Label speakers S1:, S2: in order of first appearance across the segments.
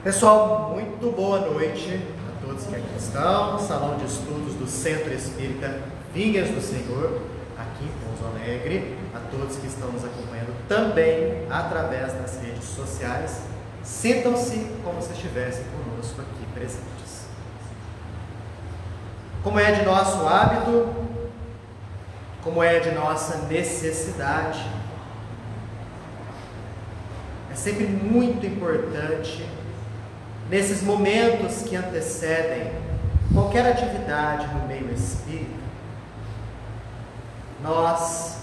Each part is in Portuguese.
S1: Pessoal, muito boa noite a todos que aqui estão no Salão de Estudos do Centro Espírita Vinhas do Senhor, aqui em Pouso Alegre, a todos que estão nos acompanhando também através das redes sociais. Sintam-se como se estivessem conosco aqui presentes. Como é de nosso hábito, como é de nossa necessidade, é sempre muito importante, nesses momentos que antecedem qualquer atividade no meio espírita, nós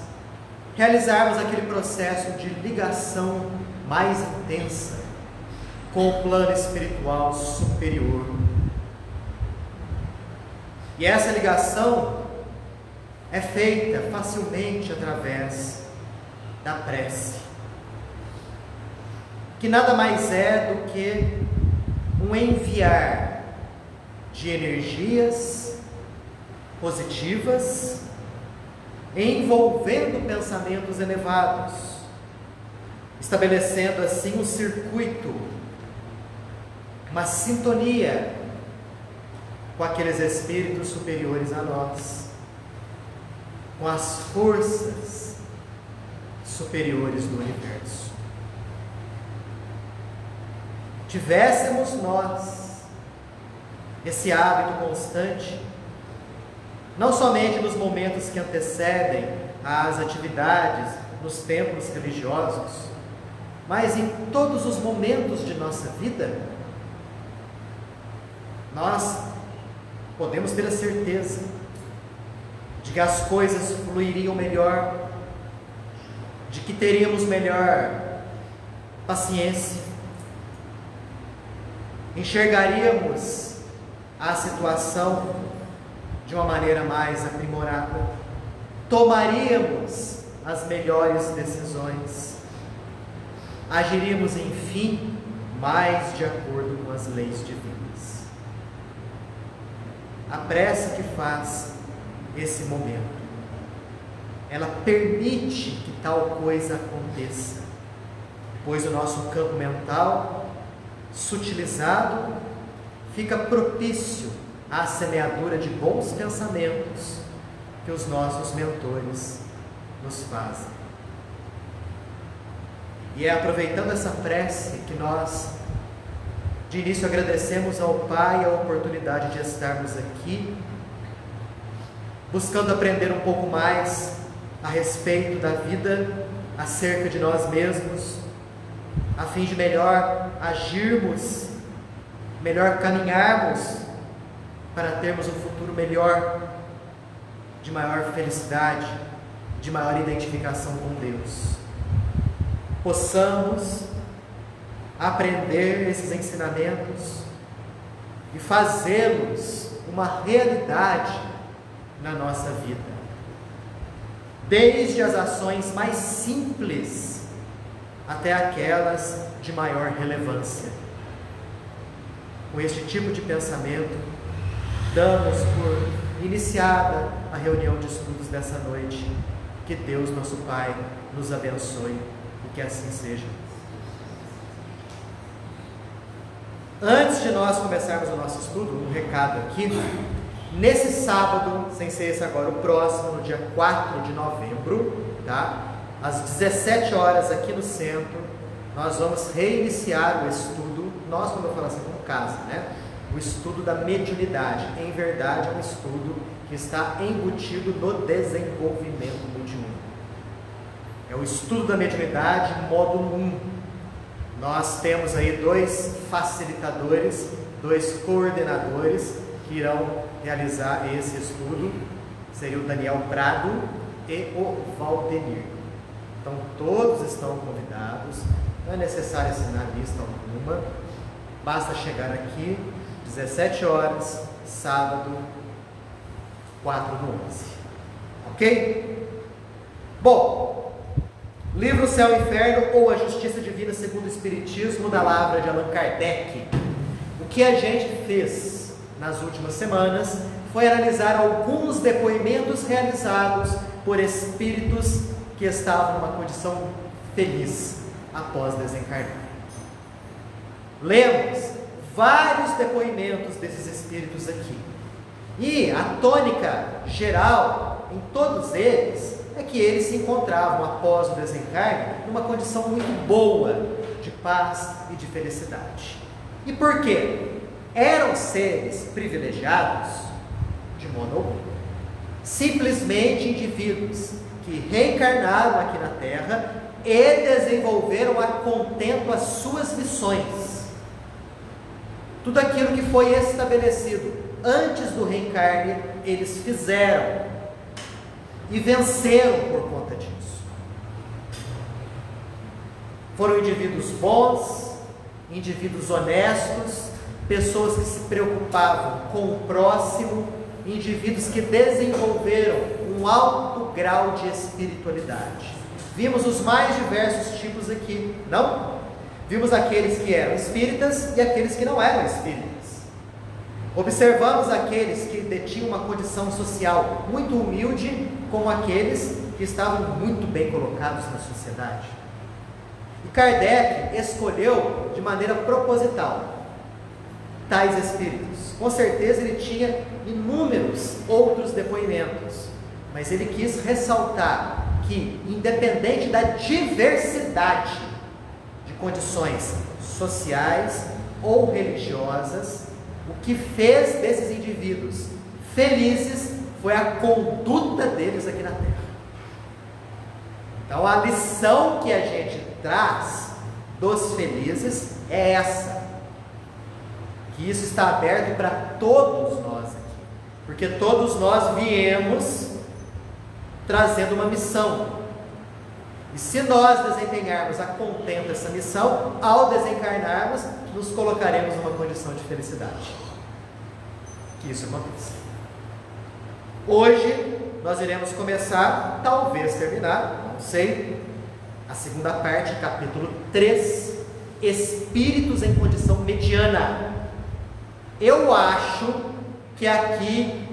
S1: realizarmos aquele processo de ligação mais intensa com o plano espiritual superior. E essa ligação é feita facilmente através da prece, que nada mais é do que um enviar de energias positivas, envolvendo pensamentos elevados, estabelecendo assim um circuito, uma sintonia com aqueles espíritos superiores a nós, com as forças superiores do universo. Tivéssemos nós esse hábito constante, não somente nos momentos que antecedem as atividades nos templos religiosos, mas em todos os momentos de nossa vida, nós podemos ter a certeza de que as coisas fluiriam melhor, de que teríamos melhor paciência, enxergaríamos a situação de uma maneira mais aprimorada, tomaríamos as melhores decisões, agiríamos, enfim, mais de acordo com as leis divinas. A prece que faz esse momento, ela permite que tal coisa aconteça, pois o nosso campo mental sutilizado fica propício à semeadura de bons pensamentos que os nossos mentores nos fazem. E é aproveitando essa prece que nós, de início, agradecemos ao Pai a oportunidade de estarmos aqui, buscando aprender um pouco mais a respeito da vida, acerca de nós mesmos, a fim de melhor agirmos, melhor caminharmos para termos um futuro melhor, de maior felicidade, de maior identificação com Deus. Possamos aprender esses ensinamentos e fazê-los uma realidade na nossa vida, desde as ações mais simples até aquelas de maior relevância. Com este tipo de pensamento, damos por iniciada a reunião de estudos dessa noite. Que Deus, nosso Pai, nos abençoe e que assim seja. Antes de nós começarmos o nosso estudo, um recado aqui. Nesse sábado, sem ser esse agora, o próximo, no dia 4 de novembro, tá? Às 17 horas aqui no centro, nós vamos reiniciar o estudo, nós, como eu falo assim, como casa, né? O estudo da mediunidade. Em verdade, é um estudo que está embutido no desenvolvimento mediúnico. É o estudo da mediunidade, módulo 1. Nós temos aí 2 facilitadores, 2 coordenadores que irão realizar esse estudo. Seria o Daniel Prado e o Valdemir. Então todos estão convidados, não é necessário assinar lista alguma, basta chegar aqui, 17 horas, sábado, 4/11, ok? Bom, livro Céu e Inferno ou A Justiça Divina segundo o Espiritismo, da Lavra de Allan Kardec. O que a gente fez nas últimas semanas foi analisar alguns depoimentos realizados por espíritos que estavam numa condição feliz após desencarnar. lemos vários depoimentos desses espíritos aqui. E a tônica geral em todos eles é que eles se encontravam após o desencarne numa condição muito boa de paz e de felicidade. E por quê? Eram seres privilegiados? De modo algum. Simplesmente indivíduos que reencarnaram aqui na Terra e desenvolveram a contento as suas missões. Tudo aquilo que foi estabelecido antes do reencarne, eles fizeram e venceram por conta disso. Foram indivíduos bons, indivíduos honestos, pessoas que se preocupavam com o próximo, indivíduos que desenvolveram um alto grau de espiritualidade. Vimos os mais diversos tipos aqui, não? Vimos aqueles que eram espíritas e aqueles que não eram espíritas. Observamos aqueles que detinham uma condição social muito humilde, como aqueles que estavam muito bem colocados na sociedade. E Kardec escolheu de maneira proposital tais espíritos. Com certeza ele tinha inúmeros outros depoimentos, mas ele quis ressaltar que, independente da diversidade de condições sociais ou religiosas, o que fez desses indivíduos felizes foi a conduta deles aqui na Terra. Então a lição que a gente traz dos felizes é essa, que isso está aberto para todos nós aqui, porque todos nós viemos trazendo uma missão, e se nós desempenharmos a contento essa missão, ao desencarnarmos, nos colocaremos numa condição de felicidade. Que isso aconteça. Hoje nós iremos começar, talvez terminar, não sei, a segunda parte, capítulo 3, Espíritos em condição mediana. Eu acho que aqui,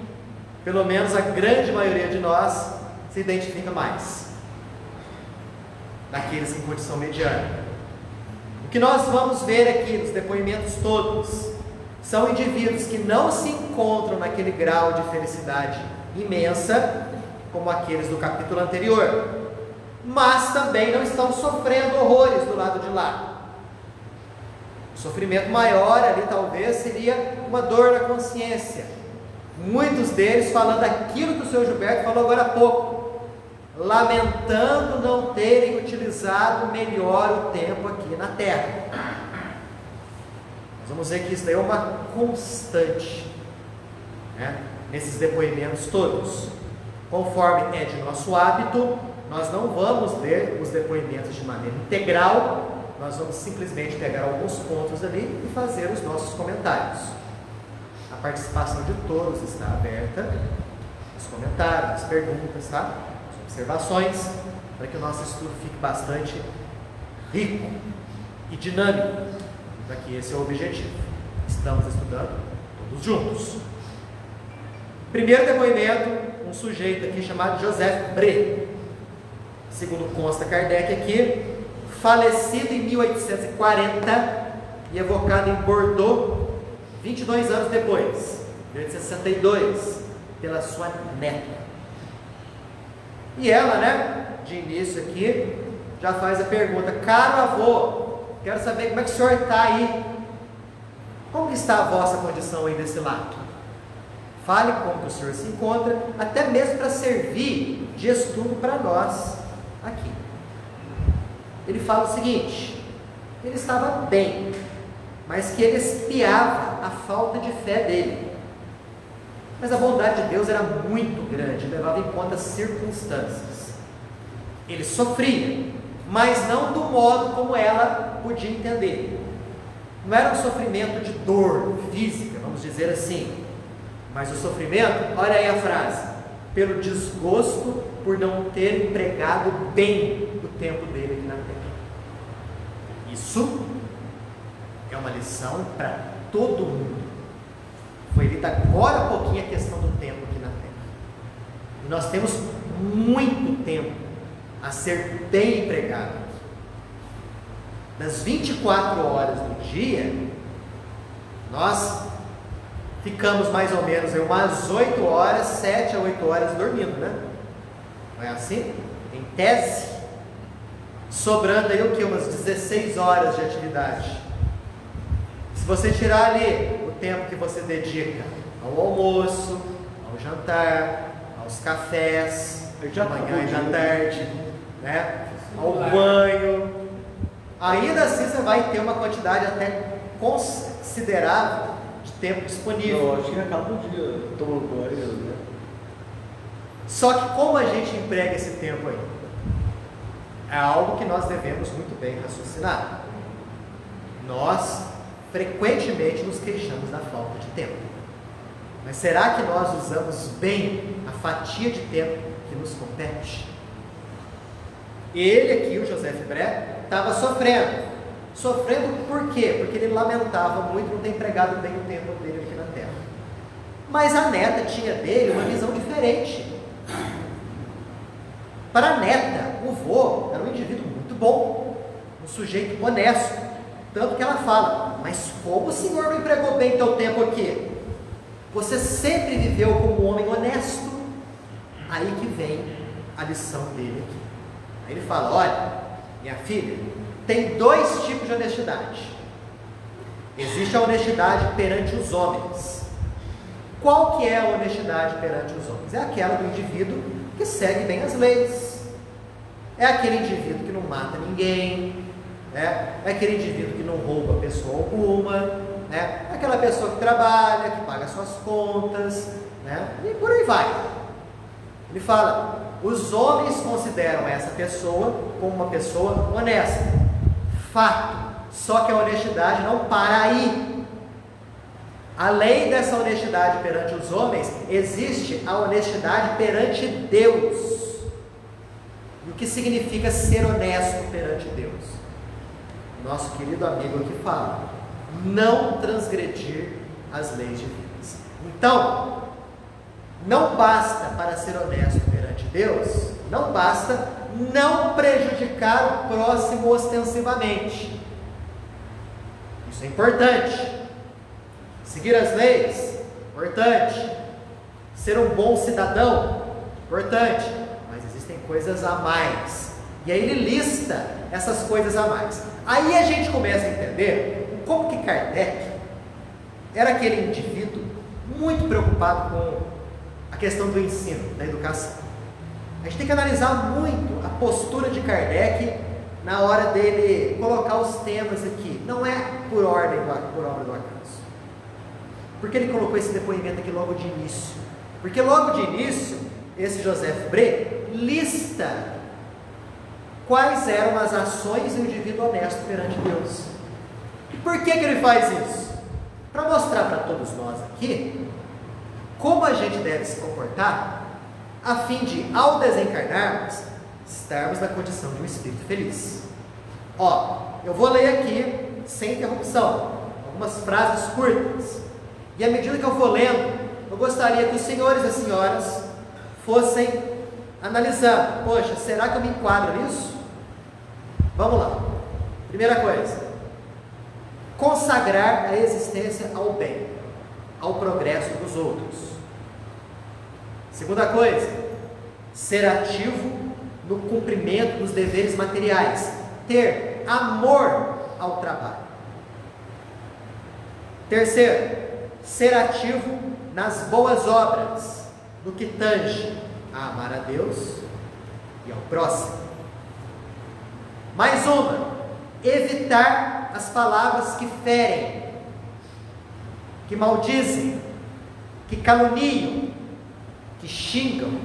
S1: pelo menos a grande maioria de nós, se identifica mais daqueles em condição mediana. O que nós vamos ver aqui nos depoimentos todos são indivíduos que não se encontram naquele grau de felicidade imensa como aqueles do capítulo anterior, mas também não estão sofrendo horrores do lado de lá. O sofrimento maior ali talvez seria uma dor na consciência. Muitos deles falando aquilo que o Sr. Gilberto falou agora há pouco, lamentando não terem utilizado melhor o tempo aqui na Terra. Nós vamos ver que isso daí é uma constante, né, nesses depoimentos todos. Conforme é de nosso hábito, nós não vamos ler os depoimentos de maneira integral, nós vamos simplesmente pegar alguns pontos ali e fazer os nossos comentários. A participação de todos está aberta, os comentários, as perguntas, tá? As observações, para que o nosso estudo fique bastante rico e dinâmico, para que esse é o objetivo. Estamos estudando todos juntos. Primeiro depoimento, um sujeito aqui chamado Joseph Bré, segundo consta Kardec aqui, falecido em 1840 e evocado em Bordeaux 22 anos depois, 1862, pela sua neta. E ela, né, de início aqui, já faz a pergunta: caro avô, quero saber como é que o senhor está aí, como que está a vossa condição aí desse lado? Fale como que o senhor se encontra, até mesmo para servir de estudo para nós aqui. Ele fala o seguinte: ele estava bem, mas que ele espiava a falta de fé dele. Mas a bondade de Deus era muito grande, levava em conta as circunstâncias. Ele sofria, mas não do modo como ela podia entender. Não era um sofrimento de dor física, vamos dizer assim, mas o sofrimento, olha aí a frase, pelo desgosto por não ter empregado bem o tempo dele aqui na Terra. Isso é uma lição para todo mundo. Foi lida agora há pouquinho a questão do tempo aqui na Terra. E nós temos muito tempo a ser bem empregado. das 24 horas do dia, nós ficamos mais ou menos umas 8 horas, 7 a 8 horas dormindo, né? Não é assim? Em tese, sobrando aí o que? Umas 16 horas de atividade. Se você tirar ali o tempo que você dedica ao almoço, ao jantar, aos cafés, da manhã e da tarde, né? Ao banho, ainda assim você vai ter uma quantidade até considerável de tempo disponível.
S2: Eu acho que acaba o dia tomando banho, né?
S1: Só que como a gente emprega esse tempo aí? É algo que nós devemos muito bem raciocinar. Nós frequentemente nos queixamos da falta de tempo. Mas será que nós usamos bem a fatia de tempo que nos compete? Ele aqui, o José Bré, estava sofrendo. Sofrendo por quê? Porque ele lamentava muito não ter empregado bem o tempo dele aqui na terra. Mas a neta tinha dele uma visão diferente. Para a neta, o vô era um indivíduo muito bom, um sujeito honesto. Tanto que ela fala: mas como o senhor não empregou bem teu tempo aqui? Você sempre viveu como um homem honesto. Aí que vem a lição dele aqui. Aí ele fala: olha, minha filha, tem 2 tipos de honestidade. Existe a honestidade perante os homens. Qual que é a honestidade perante os homens? É aquela do indivíduo que segue bem as leis. É aquele indivíduo que não mata ninguém, né? É aquele indivíduo que não rouba pessoa alguma, né? É aquela pessoa que trabalha, que paga suas contas, né? E por aí vai. Ele fala: os homens consideram essa pessoa como uma pessoa honesta. Fato. Só que a honestidade não para aí. Além dessa honestidade perante os homens, existe a honestidade perante Deus. E o que significa ser honesto perante Deus? Nosso querido amigo aqui fala: não transgredir as leis divinas. Então, não basta, para ser honesto perante Deus, não basta não prejudicar o próximo ostensivamente. Isso é importante. Seguir as leis, importante. Ser um bom cidadão, importante. Mas existem coisas a mais. E aí ele lista essas coisas a mais. Aí a gente começa a entender como que Kardec era aquele indivíduo muito preocupado com a questão do ensino, da educação. A gente tem que analisar muito a postura de Kardec na hora dele colocar os temas aqui. Não é por ordem, por obra do acaso. Porque ele colocou esse depoimento aqui logo de início? Porque logo de início, esse José Bré lista quais eram as ações do indivíduo honesto perante Deus. E por que ele faz isso? Para mostrar para todos nós aqui como a gente deve se comportar, a fim de, ao desencarnarmos, estarmos na condição de um espírito feliz. Eu vou ler aqui, sem interrupção, algumas frases curtas, e à medida que eu for lendo, eu gostaria que os senhores e senhoras fossem analisando: poxa, será que eu me enquadro nisso? Vamos lá. Primeira coisa: consagrar a existência ao bem, ao progresso dos outros. Segunda coisa: ser ativo no cumprimento dos deveres materiais, ter amor ao trabalho. Terceiro: ser ativo nas boas obras, no que tange a amar a Deus e ao próximo. Mais uma: evitar as palavras que ferem, que maldizem, que caluniam, que xingam.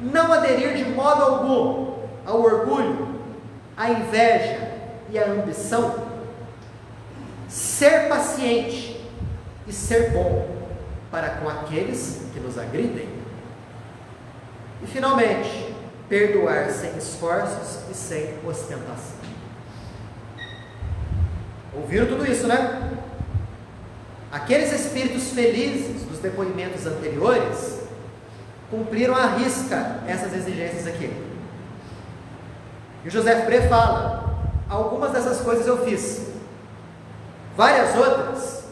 S1: Não aderir de modo algum ao orgulho, à inveja e à ambição. Ser paciente e ser bom para com aqueles que nos agridem. E finalmente, perdoar sem esforços e sem ostentação. Ouviram tudo isso, né? Aqueles espíritos felizes dos depoimentos anteriores cumpriram à risca essas exigências aqui. E o José Bré fala: algumas dessas coisas eu fiz. Várias outras,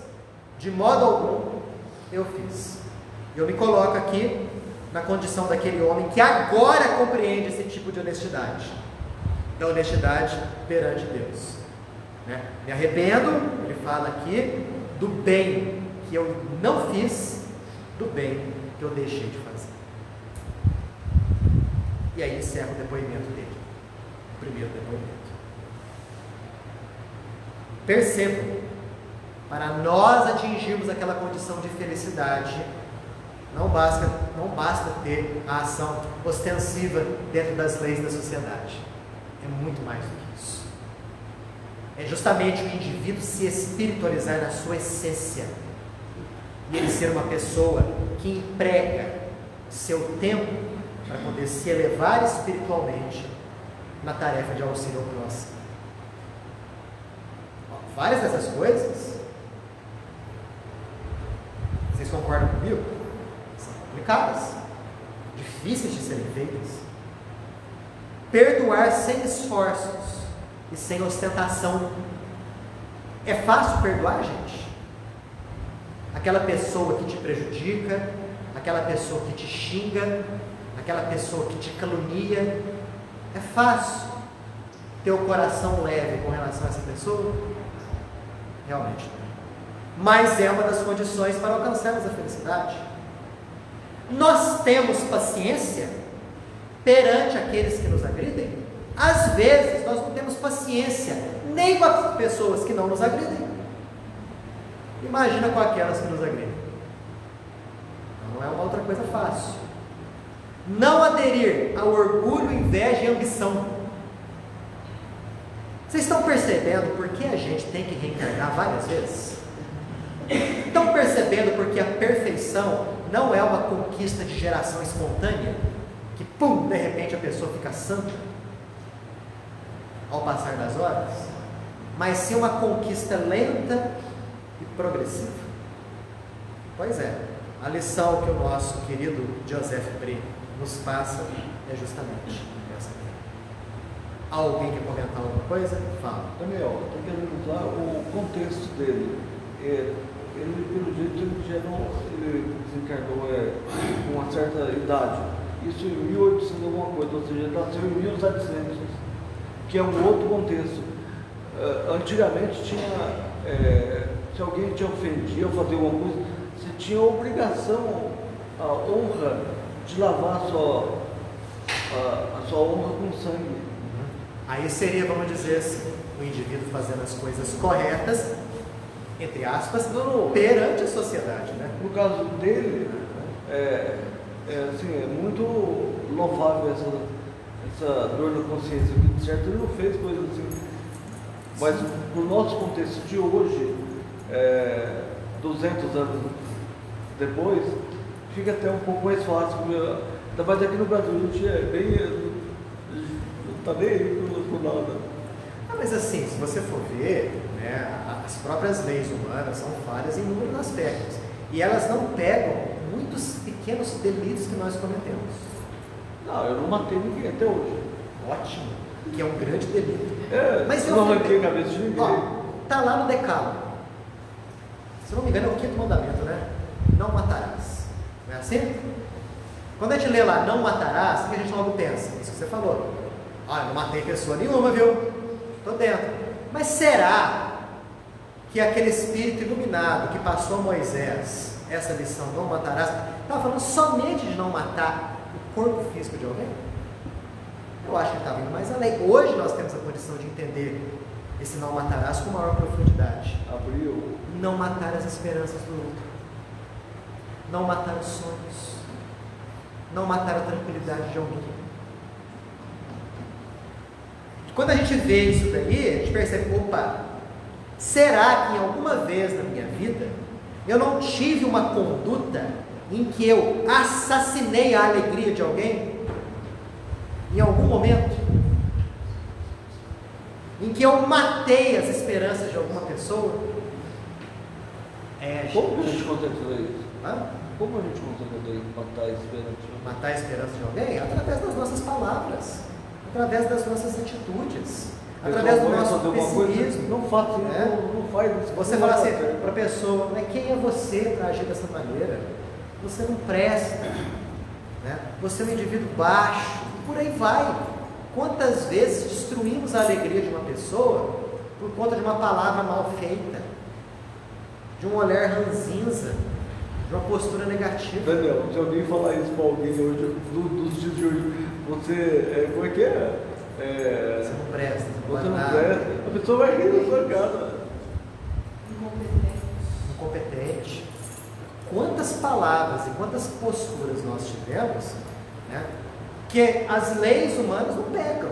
S1: de modo algum, eu fiz. Eu me coloco aqui na condição daquele homem que agora compreende esse tipo de honestidade. Da honestidade perante Deus. Né? Me arrependo, ele fala aqui, do bem que eu não fiz, do bem que eu deixei de fazer. E aí encerra o depoimento dele. O primeiro depoimento. Percebam, para nós atingirmos aquela condição de felicidade, não basta ter a ação ostensiva dentro das leis da sociedade. É muito mais do que isso. É justamente o indivíduo se espiritualizar na sua essência. E ele ser uma pessoa que emprega seu tempo para poder se elevar espiritualmente na tarefa de auxílio ao próximo. Várias dessas coisas, vocês concordam comigo? São complicadas, difíceis de serem feitas. Perdoar sem esforços e sem ostentação. É fácil perdoar, gente? Aquela pessoa que te prejudica, aquela pessoa que te xinga, aquela pessoa que te calunia, é fácil ter o coração leve com relação a essa pessoa? Realmente não. Mas é uma das condições para alcançarmos a felicidade. Nós temos paciência perante aqueles que nos agridem? Às vezes nós não temos paciência nem com as pessoas que não nos agridem. Imagina com aquelas que nos agridem. Não é uma outra coisa fácil. Não aderir ao orgulho, inveja e ambição. Vocês estão percebendo por que a gente tem que reencarnar várias vezes? Estão percebendo porque a perfeição não é uma conquista de geração espontânea? Que pum, de repente a pessoa fica santa ao passar das horas? Mas sim uma conquista lenta e progressiva. Pois é, a lição que o nosso querido Joseph Bray nos passa é justamente essa. Alguém quer comentar alguma coisa? Fala.
S2: Daniel, eu quero usar o contexto dele. Ele, pelo jeito, ele desencarnou com uma certa idade. Isso em 1800 alguma coisa, ou seja, ele nasceu em 1700, que é um outro contexto. Antigamente tinha, se alguém te ofendia ou fazia alguma coisa, você tinha a obrigação, a honra de lavar a sua honra com sangue.
S1: Aí seria, vamos dizer assim, o indivíduo fazendo as coisas corretas, entre aspas, perante a sociedade, né?
S2: No caso dele, assim, é muito louvável essa dor na consciência, que de certo ele não fez coisas assim. Mas no nosso contexto de hoje, 200 anos depois, fica até um pouco mais fácil. Ainda mais aqui no Brasil, a gente é bem. Não está nem aí por nada.
S1: Mas assim, se você for ver, né, as próprias leis humanas são falhas em inúmeros aspectos. E elas não pegam muitos pequenos delitos que nós cometemos.
S2: Não, eu não matei ninguém até hoje.
S1: Ótimo, que é um grande delito.
S2: Mas eu não arranquei a cabeça de ninguém.
S1: Está lá no Decálogo. Se não me engano, é o 5º mandamento, né? Não matarás. Não é assim? Quando a gente lê lá, não matarás, o que a gente logo pensa? Isso que você falou. Eu não matei pessoa nenhuma, viu? Estou dentro. Mas será que aquele espírito iluminado que passou a Moisés essa lição, não matarás, estava falando somente de não matar o corpo físico de alguém? Eu acho que ele estava indo mais além. Hoje nós temos a condição de entender esse não matarás com maior profundidade.
S2: Abriu.
S1: Não matar as esperanças do outro. Não matar os sonhos. Não matar a tranquilidade de alguém. Quando a gente vê isso daí, a gente percebe, opa, será que em alguma vez na minha vida eu não tive uma conduta em que eu assassinei a alegria de alguém? Em algum momento? Em que eu matei as esperanças de alguma pessoa?
S2: Como a gente consegue fazer isso?
S1: Hã?
S2: Como a gente consegue matar a esperança?
S1: Matar a esperança de alguém? Através das nossas palavras, através das nossas atitudes, através do nosso
S2: fazer alguma coisa,
S1: pessimismo.
S2: não faça isso,
S1: né?
S2: não faz isso.
S1: Você fala assim para a pessoa, mas quem é você para agir dessa maneira? Você não presta, né? Você é um indivíduo baixo, e por aí vai. Quantas vezes destruímos a alegria de uma pessoa por conta de uma palavra mal feita, de um olhar ranzinza, de uma postura negativa?
S2: Daniel, se alguém falar isso para alguém hoje, dos dias de hoje, você, como é que é?
S1: Você não presta,
S2: você não presta, a pessoa vai rir da sua cara.
S1: Incompetente. Quantas palavras e quantas posturas nós tivemos, né, que as leis humanas não pegam,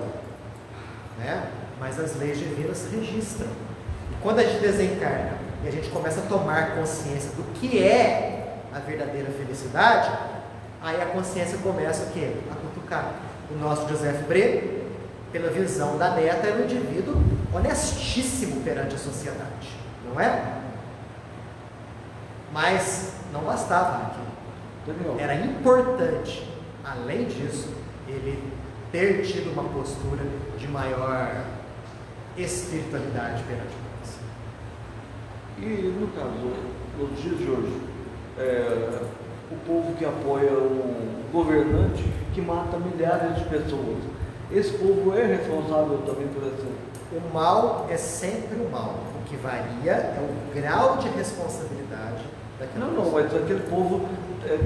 S1: né, mas as leis divinas registram. E quando a gente desencarna e a gente começa a tomar consciência do que é a verdadeira felicidade, aí a consciência começa o quê? A cutucar. O nosso José Bre, pela visão da neta, era um indivíduo honestíssimo perante a sociedade, não é? Mas não bastava aquilo. Era importante, além disso, ele ter tido uma postura de maior espiritualidade perante nós.
S2: E no caso, nos dias de hoje, o povo que apoia um governante que mata milhares de pessoas, esse povo é responsável também por isso?
S1: O mal é sempre o mal. O que varia é o grau de responsabilidade daquela pessoa.
S2: Não, mas aquele povo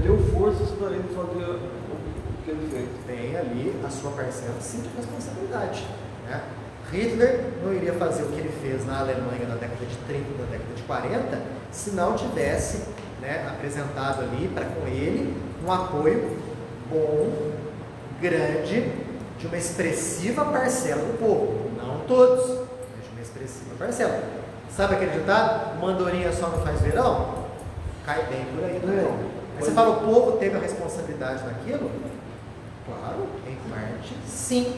S2: deu forças para ele fazer o que ele fez.
S1: Tem ali a sua parcela, sim, de responsabilidade, né? Hitler não iria fazer o que ele fez na Alemanha na década de 30 e na década de 40 se não tivesse, né, apresentado ali para com ele um apoio bom, grande, de uma expressiva parcela do povo. Não todos, mas de uma expressiva parcela. Sabe aquele ditado? Mandorinha só não faz verão? Cai bem por aí também. Aí você fala, o povo teve a responsabilidade naquilo? Claro, em parte, sim.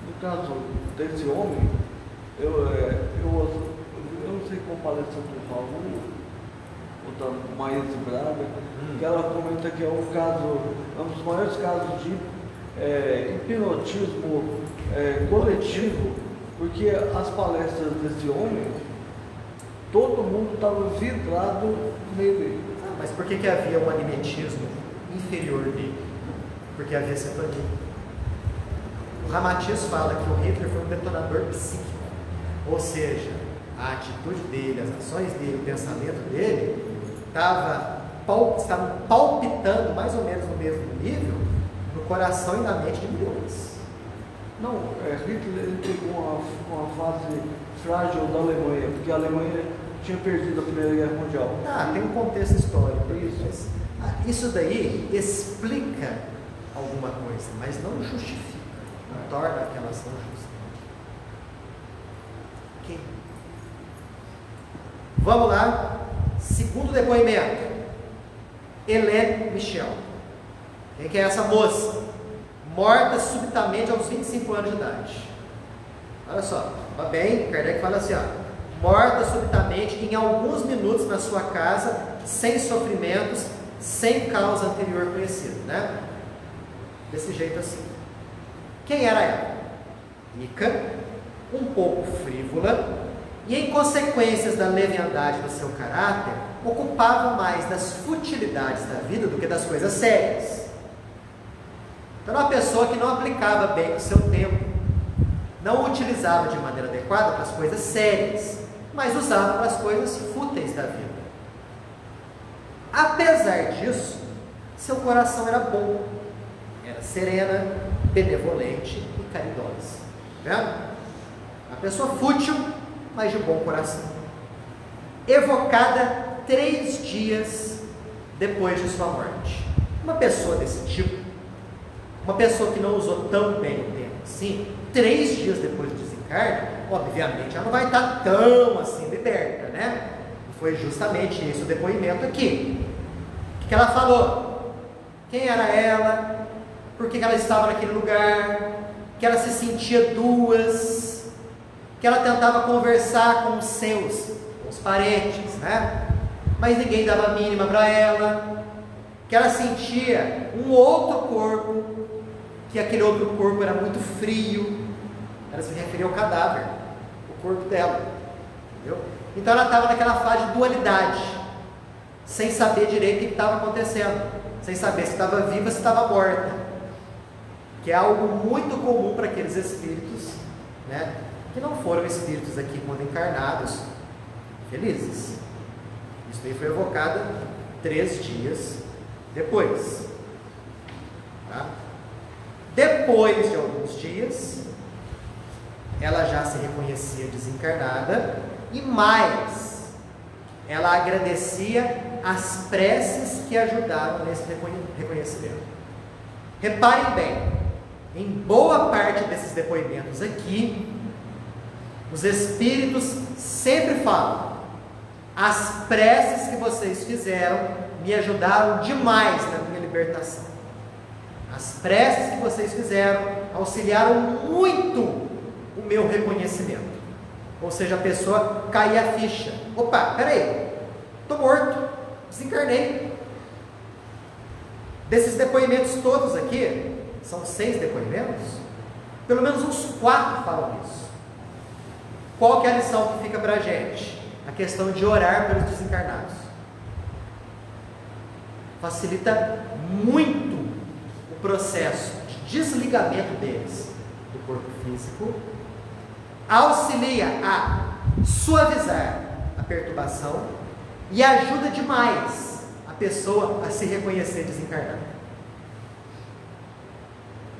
S2: No caso desse homem, eu não sei qual palestra tu falou, ou da Maísa Braga, que ela comenta que é um dos maiores casos de hipnotismo coletivo, porque as palestras desse homem, todo mundo estava vidrado nele.
S1: Mas por que havia um animetismo inferior dele? Porque havia sintonia. O Ramatiz fala que o Hitler foi um detonador psíquico, ou seja, a atitude dele, as ações dele, o pensamento dele estavam palpitando mais ou menos no mesmo nível no coração e na mente de milhões.
S2: Não, Hitler ele pegou uma fase frágil da Alemanha, porque a Alemanha tinha perdido a Primeira Guerra Mundial.
S1: Tem um contexto histórico para isso. Isso daí explica alguma coisa, mas não justifica. Torna aquela ação justa. Ok? Vamos lá. Segundo depoimento. Hélène Michel. Quem que é essa moça? Morta subitamente aos 25 anos de idade. Olha só. Tá bem? Kardec fala assim, morta subitamente em alguns minutos na sua casa, sem sofrimentos, sem causa anterior conhecida, né? Desse jeito assim. Quem era ela? Rica, um pouco frívola e, em consequências da leviandade do seu caráter, ocupava mais das futilidades da vida do que das coisas sérias. Então, era uma pessoa que não aplicava bem o seu tempo, não utilizava de maneira adequada para as coisas sérias, mas usava para as coisas fúteis da vida. Apesar disso, seu coração era bom, era serena, benevolente e caridosa. Vendo? Uma pessoa fútil, mas de bom coração. Evocada 3 dias depois de sua morte. Uma pessoa desse tipo, uma pessoa que não usou tão bem o tempo assim, 3 dias depois do desencarne, obviamente ela não vai estar tão assim liberta, né? Foi justamente esse o depoimento aqui. O que ela falou? Quem era ela? Por que ela estava naquele lugar? Que ela se sentia duas, que ela tentava conversar com os parentes, né? Mas ninguém dava a mínima para ela, que ela sentia um outro corpo, que aquele outro corpo era muito frio, ela se referia ao cadáver, o corpo dela, entendeu? Então ela estava naquela fase de dualidade, sem saber direito o que estava acontecendo, sem saber se estava viva ou se estava morta, que é algo muito comum para aqueles espíritos, né, que não foram espíritos aqui quando encarnados, felizes. Isso aí foi evocado 3 dias depois. Tá? Depois de alguns dias, ela já se reconhecia desencarnada e mais, ela agradecia as preces que ajudaram nesse reconhecimento. Reparem bem, em boa parte desses depoimentos aqui, os espíritos sempre falam: as preces que vocês fizeram me ajudaram demais na minha libertação. As preces que vocês fizeram auxiliaram muito o meu reconhecimento. Ou seja, a pessoa caía a ficha. Opa, peraí, estou morto, desencarnei. Desses depoimentos todos aqui, são 6 depoimentos, pelo menos uns 4 falam isso. Qual que é a lição que fica para a gente? A questão de orar pelos desencarnados. Facilita muito o processo de desligamento deles do corpo físico, auxilia a suavizar a perturbação e ajuda demais a pessoa a se reconhecer desencarnada.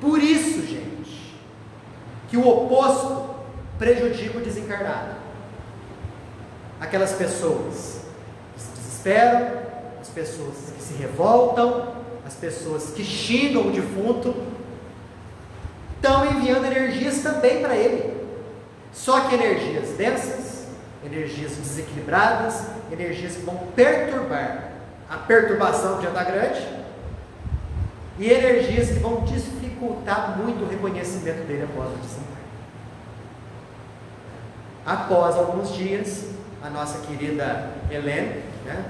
S1: Por isso, gente, que o oposto prejudica o desencarnado. Aquelas pessoas que se desesperam, as pessoas que se revoltam, as pessoas que xingam o defunto, estão enviando energias também para ele. Só que energias densas, energias desequilibradas, energias que vão perturbar a perturbação que já está grande, e energias que vão dificultar muito o reconhecimento dele após o desencarne. Após alguns dias, a nossa querida Helene, né,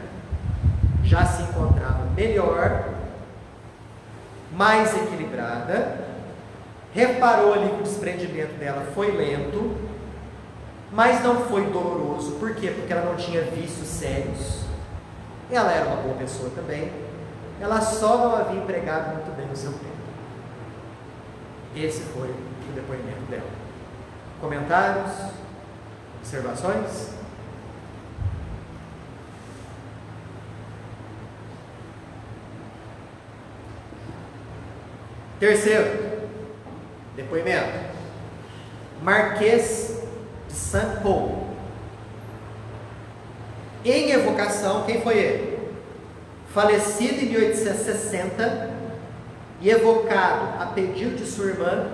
S1: já se encontrava melhor, mais equilibrada, reparou ali que o desprendimento dela foi lento, mas não foi doloroso. Por quê? Porque ela não tinha vícios sérios, ela era uma boa pessoa também, ela só não havia empregado muito bem o seu tempo. Esse foi o depoimento dela. Comentários? Observações? Terceiro depoimento, Marquês de Saint Paul. Em evocação, quem foi ele? Falecido em 1860 e evocado a pedido de sua irmã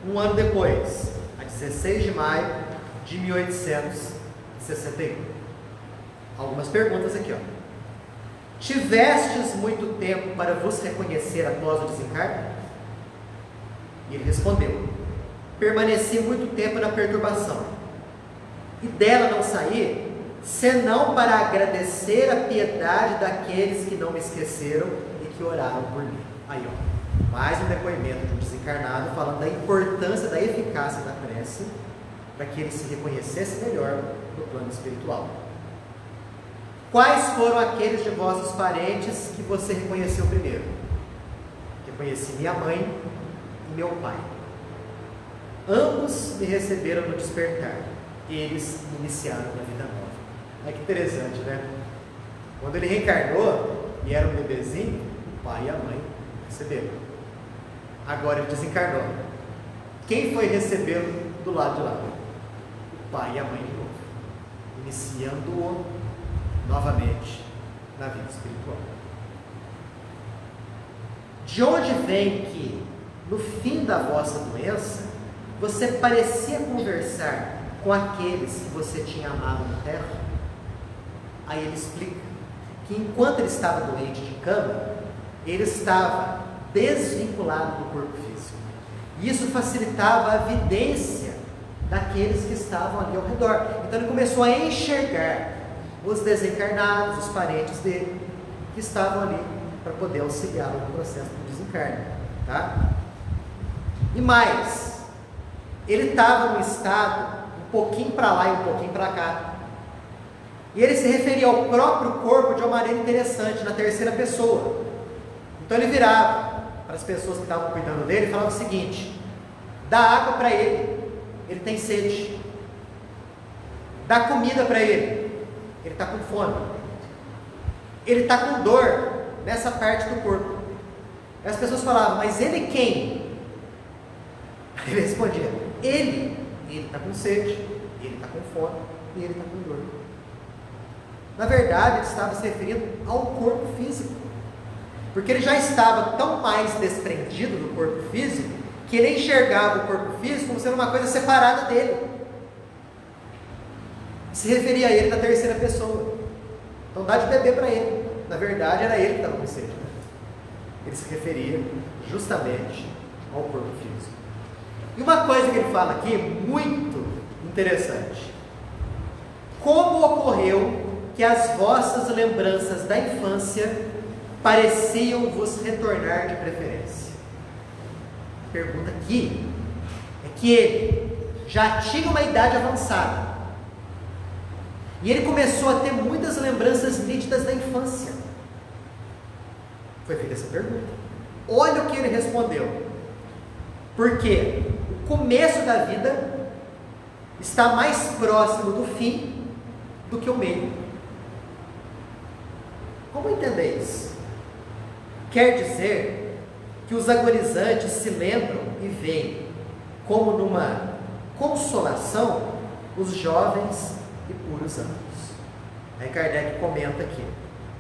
S1: um ano depois, a 16 de maio de 1861. Algumas perguntas aqui, ó. Tivestes muito tempo para vos reconhecer após o desencarne? E ele respondeu: permaneci muito tempo na perturbação, e dela não saí, senão para agradecer a piedade daqueles que não me esqueceram e que oraram por mim. Aí, ó, mais um depoimento de um desencarnado falando da importância, da eficácia da prece, para que ele se reconhecesse melhor no plano espiritual. Quais foram aqueles de vossos parentes que você reconheceu primeiro? Reconheci minha mãe e meu pai. Ambos me receberam no despertar. Eles me iniciaram na vida nova. Olha que interessante, né? Quando ele reencarnou e era um bebezinho, o pai e a mãe receberam. Agora ele desencarnou. Quem foi recebê-lo do lado de lá? O pai e a mãe de novo, iniciando-o novamente na vida espiritual. De onde vem que, no fim da vossa doença, você parecia conversar com aqueles que você tinha amado na terra? Aí ele explica que enquanto ele estava doente de cama, ele estava desvinculado do corpo físico. E isso facilitava a vidência daqueles que estavam ali ao redor. Então ele começou a enxergar os desencarnados, os parentes dele, que estavam ali para poder auxiliá-lo no processo do desencarne. Tá? E mais, ele estava num estado um pouquinho para lá e um pouquinho para cá. E ele se referia ao próprio corpo de uma maneira interessante, na terceira pessoa. Então ele virava para as pessoas que estavam cuidando dele e falava o seguinte: dá água para ele tem sede. Dá comida para ele está com fome. Ele está com dor nessa parte do corpo. E as pessoas falavam: mas ele quem? Ele respondia: ele está com sede, ele está com fome e ele está com dor. Na verdade, ele estava se referindo ao corpo físico, porque ele já estava tão mais desprendido do corpo físico, que ele enxergava o corpo físico como sendo uma coisa separada dele, se referia a ele na terceira pessoa. Então dá de beber para ele. Na verdade, era ele que estava com sede, né? Ele se referia justamente ao corpo físico. E uma coisa que ele fala aqui, muito interessante: como ocorreu que as vossas lembranças da infância pareciam vos retornar de preferência? A pergunta aqui é que ele já tinha uma idade avançada, e ele começou a ter muitas lembranças nítidas da infância. Foi feita essa pergunta. Olha o que ele respondeu: porque o começo da vida está mais próximo do fim do que o meio. Como entender isso? Quer dizer que os agonizantes se lembram e veem como numa consolação os jovens e puros anos. Aí Kardec comenta aqui: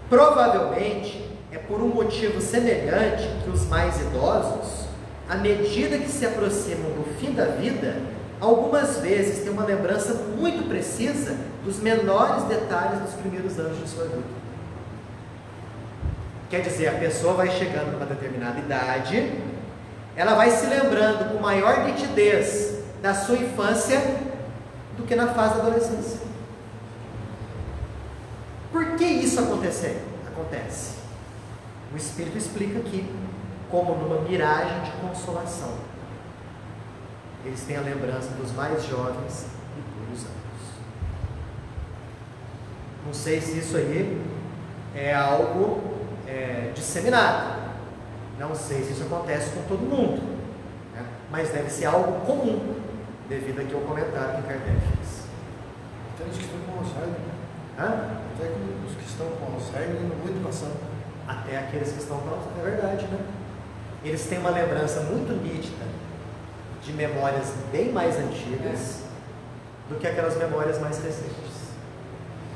S1: provavelmente é por um motivo semelhante que os mais idosos, à medida que se aproximam do fim da vida, algumas vezes têm uma lembrança muito precisa dos menores detalhes dos primeiros anos de sua vida. Quer dizer, a pessoa vai chegando numa determinada idade, ela vai se lembrando com maior nitidez da sua infância do que na fase da adolescência. Por que isso acontece? O Espírito explica aqui, como numa miragem de consolação. Eles têm a lembrança dos mais jovens e puros anos. Não sei se isso aí é algo disseminado. Não sei se isso acontece com todo mundo, né? Mas deve ser algo comum, devido aqui ao comentário que Kardec fez.
S3: Até os que estão com Alzheimer.
S1: Até
S3: os que estão com Alzheimer muito passando.
S1: Até aqueles que estão com Alzheimer, é verdade, né? Eles têm uma lembrança muito nítida de memórias bem mais antigas do que aquelas memórias mais recentes.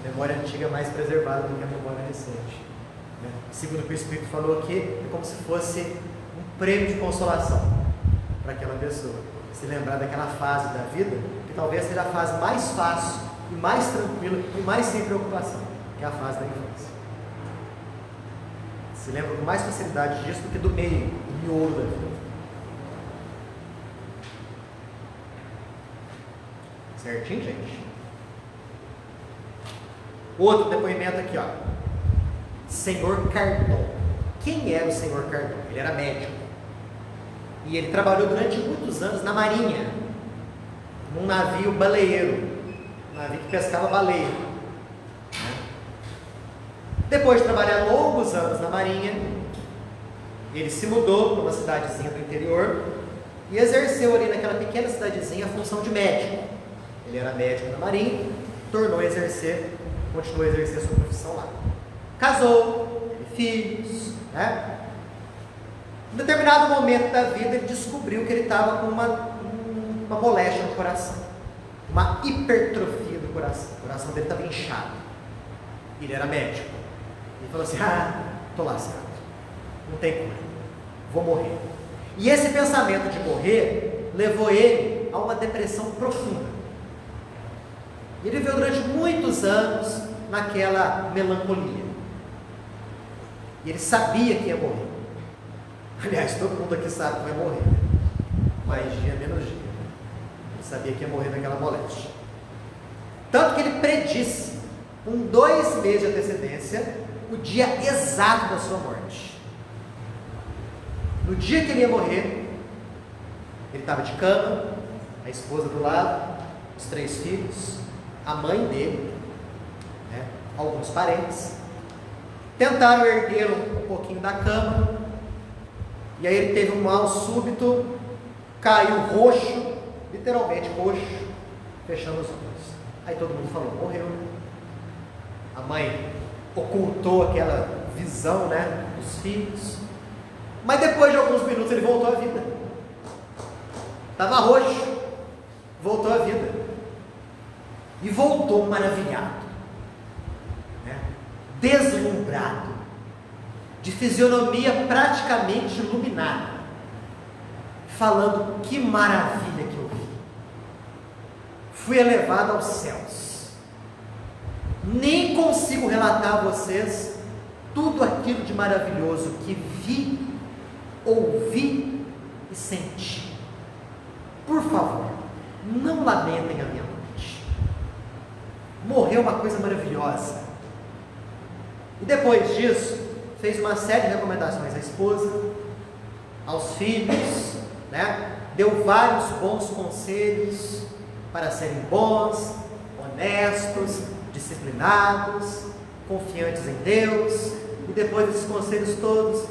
S1: A memória antiga é mais preservada do que a memória recente. Segundo o que o Espírito falou aqui, é como se fosse um prêmio de consolação para aquela pessoa. Se lembrar daquela fase da vida, que talvez seja a fase mais fácil e mais tranquila e mais sem preocupação, que é a fase da infância. Se lembra com mais facilidade disso do que do meio, do miolo da vida. Certinho, gente? Outro depoimento aqui, ó. Senhor Cardon. Quem era o Senhor Cardon? Ele era médico. E ele trabalhou durante muitos anos na marinha, num navio baleeiro, um navio que pescava baleia. Depois de trabalhar longos anos na marinha, ele se mudou para uma cidadezinha do interior e exerceu ali naquela pequena cidadezinha a função de médico. Ele era médico na marinha, continuou a exercer a sua profissão lá. Casou, teve filhos, né? Em determinado momento da vida, ele descobriu que ele estava com uma moléstia no coração, uma hipertrofia do coração. O coração dele estava inchado. Ele era médico. Ele falou assim: estou lascado, não tem cura, vou morrer. E esse pensamento de morrer levou ele a uma depressão profunda. Ele viveu durante muitos anos naquela melancolia. E ele sabia que ia morrer. Aliás, todo mundo aqui sabe que vai morrer. Mais dia, menos dia. Ele sabia que ia morrer daquela moléstia. Tanto que ele predisse, com 2 meses de antecedência, o dia exato da sua morte. No dia que ele ia morrer, ele estava de cama, a esposa do lado, os 3 filhos, a mãe dele, né, alguns parentes. Tentaram erguê-lo um pouquinho da cama, e aí ele teve um mal súbito, caiu roxo, literalmente roxo, fechando os olhos. Aí todo mundo falou, morreu. A mãe ocultou aquela visão, né, dos filhos. Mas depois de alguns minutos ele voltou à vida. Estava roxo, voltou à vida. E voltou maravilhado, né, deslumbrado, de fisionomia praticamente iluminada, falando: que maravilha que eu vi. Fui elevado aos céus. Nem consigo relatar a vocês tudo aquilo de maravilhoso que vi, ouvi e senti. Por favor, não lamentem a minha morte. Morreu uma coisa maravilhosa. E depois disso, fez uma série de recomendações à esposa, aos filhos, né? Deu vários bons conselhos para serem bons, honestos, disciplinados, confiantes em Deus. E depois desses conselhos todos,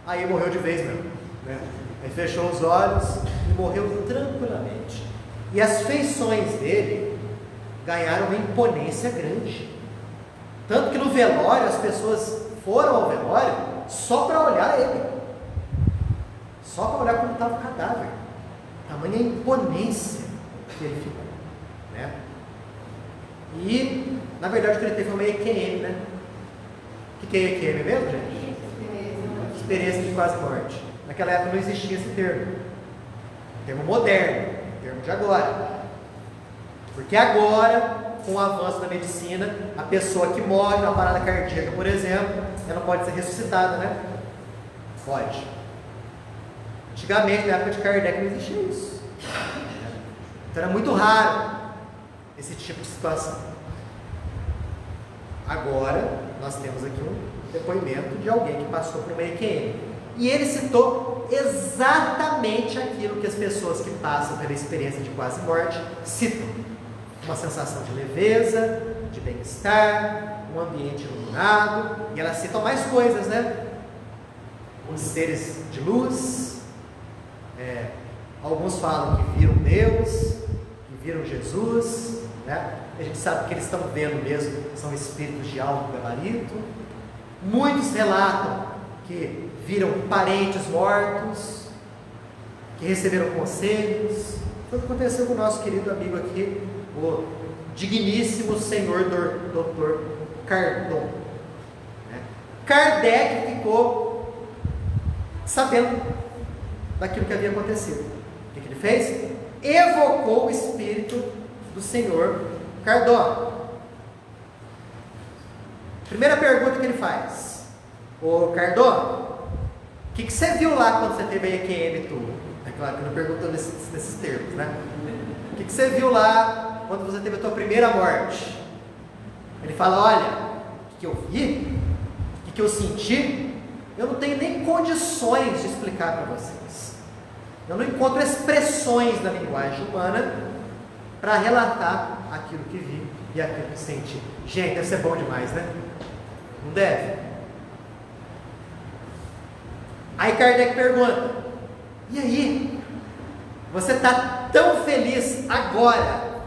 S1: aí morreu de vez mesmo, né? Aí fechou os olhos e morreu tranquilamente. E as feições dele ganharam uma imponência grande, tanto que no velório as pessoas foram ao velório só para olhar ele, só para olhar como estava o cadáver, tamanha imponência que ele ficou, né? E na verdade o que ele teve foi uma EQM, né? O que é EQM mesmo, gente? Experiência de quase morte. Naquela época não existia esse termo, termo moderno, termo de agora, porque agora, com o avanço da medicina, a pessoa que morre numa parada cardíaca, por exemplo, ela não pode ser ressuscitada, né? Pode. Antigamente, na época de Kardec, não existia isso. Então era muito raro esse tipo de situação. Agora, nós temos aqui um depoimento de alguém que passou por uma EQM. E ele citou exatamente aquilo que as pessoas que passam pela experiência de quase morte citam: uma sensação de leveza, de bem-estar, um ambiente iluminado. E elas citam mais coisas, né? Os seres de luz, alguns falam que viram Deus, que viram Jesus, né? A gente sabe que eles estão vendo mesmo, são espíritos de alto gabarito. Muitos relatam que viram parentes mortos, que receberam conselhos. Foi o que aconteceu com o nosso querido amigo aqui, o digníssimo senhor Dr. Cardon, né? Kardec ficou sabendo daquilo que havia acontecido. O que ele fez? Evocou o espírito do senhor Cardon. Primeira pergunta que ele faz: ô Cardon, o que você viu lá quando você teve a EQM tua? É claro que não perguntou nesses termos, né? O que você viu lá quando você teve a tua primeira morte? Ele fala: olha, o que eu vi, o que eu senti, eu não tenho nem condições de explicar para vocês. Eu não encontro expressões na linguagem humana para relatar aquilo que vi e aquilo que senti. Gente, deve ser bom demais, né? Não deve? Aí Kardec pergunta: e aí? Você está tão feliz agora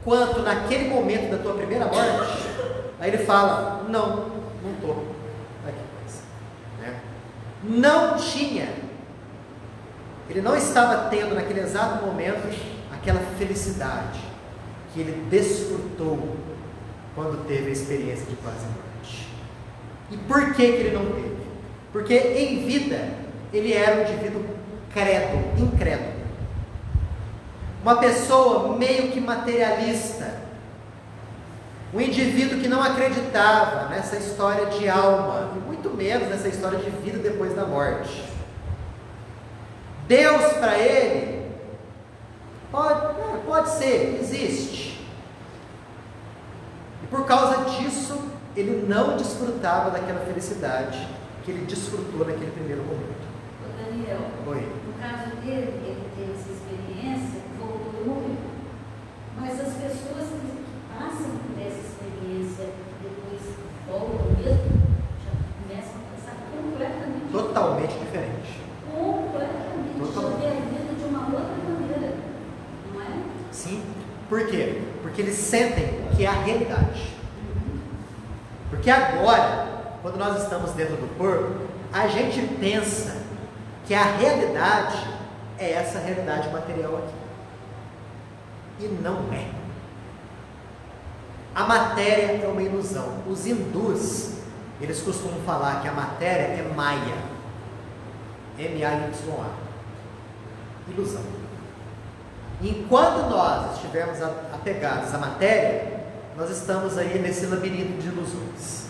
S1: quanto naquele momento da tua primeira morte? Aí ele fala: não estou. Não tinha, ele não estava tendo naquele exato momento aquela felicidade que ele desfrutou quando teve a experiência de quase morte. E por que ele não teve? Porque em vida ele era um indivíduo incrédulo, uma pessoa meio que materialista, um indivíduo que não acreditava nessa história de alma, e muito menos nessa história de vida depois da morte. Deus para ele pode ser, existe. E por causa disso, ele não desfrutava daquela felicidade que ele desfrutou naquele primeiro momento.
S4: Daniel,
S1: Oi.
S4: no caso dele, ele teve essa experiência, voltou
S1: Por quê? Porque eles sentem que é a realidade. Porque agora, quando nós estamos dentro do corpo, a gente pensa que a realidade é essa realidade material aqui. E não é. A matéria é uma ilusão. Os hindus, eles costumam falar que a matéria é Maya. M-A-Y-A. Ilusão. Enquanto nós estivermos apegados à matéria, nós estamos aí nesse labirinto de ilusões.